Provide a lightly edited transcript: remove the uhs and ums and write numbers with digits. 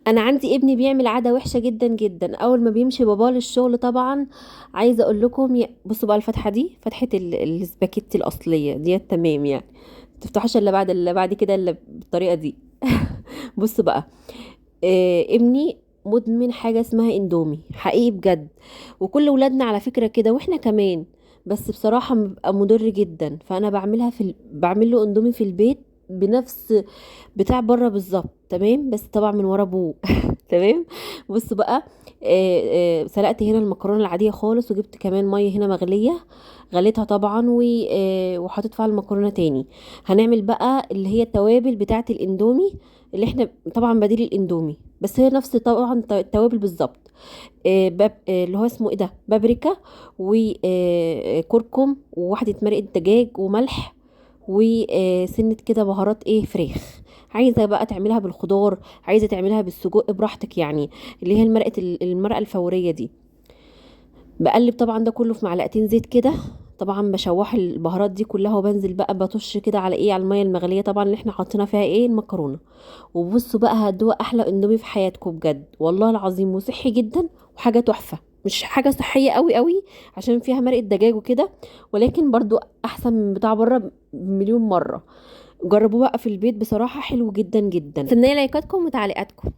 انا عندي ابني بيعمل عاده وحشه جدا جدا. اول ما بيمشي باباه للشغل طبعا، عايزه اقول لكم بصوا بقى الفتحه دي فتحه السباكيتي الاصليه دي تمام يعني، تفتحوش الا بعد كده الا بالطريقه دي. بصوا بقى، ابني مدمن حاجه اسمها اندومي حقيقي بجد، وكل ولادنا على فكره كده واحنا كمان. بس بصراحه بيبقى مضر جدا، فانا بعمل له اندومي في البيت بنفس بتاع بره بالظبط تمام، بس طبعا من ورا ابوه. تمام. بصوا بقى، سلقت هنا المكرونه العاديه خالص، وجبت كمان ميه هنا مغليه، غليتها طبعا وحطيت فيها المكرونه تاني. هنعمل بقى اللي هي التوابل بتاعه الاندومي، اللي احنا طبعا بديل الاندومي، بس هي نفس طبعا التوابل بالظبط. اللي هو اسمه ايه ده، بابريكا وكركم وواحده مرقه دجاج وملح وسنة كده بهارات ايه فراخ. عايزة بقى تعملها بالخضار، عايزة تعملها بالسجق براحتك يعني، اللي هي المرقة الفورية دي. بقلب طبعا ده كله في معلقتين زيت كده، طبعا بشوح البهارات دي كلها، وبنزل بقى بطش كده على ايه، على الميه المغليه طبعا اللي احنا حاطينها فيها ايه المكرونه. وبصوا بقى هتدوق احلى اندومي في حياتكم بجد والله العظيم، وصحي جدا وحاجه تحفه. مش حاجه صحيه قوي قوي عشان فيها مرقه دجاج وكده، ولكن برضو احسن من بتاع بره مليون مره. جربوه بقى في البيت، بصراحه حلو جدا جدا. استنى لايكاتكم وتعليقاتكم.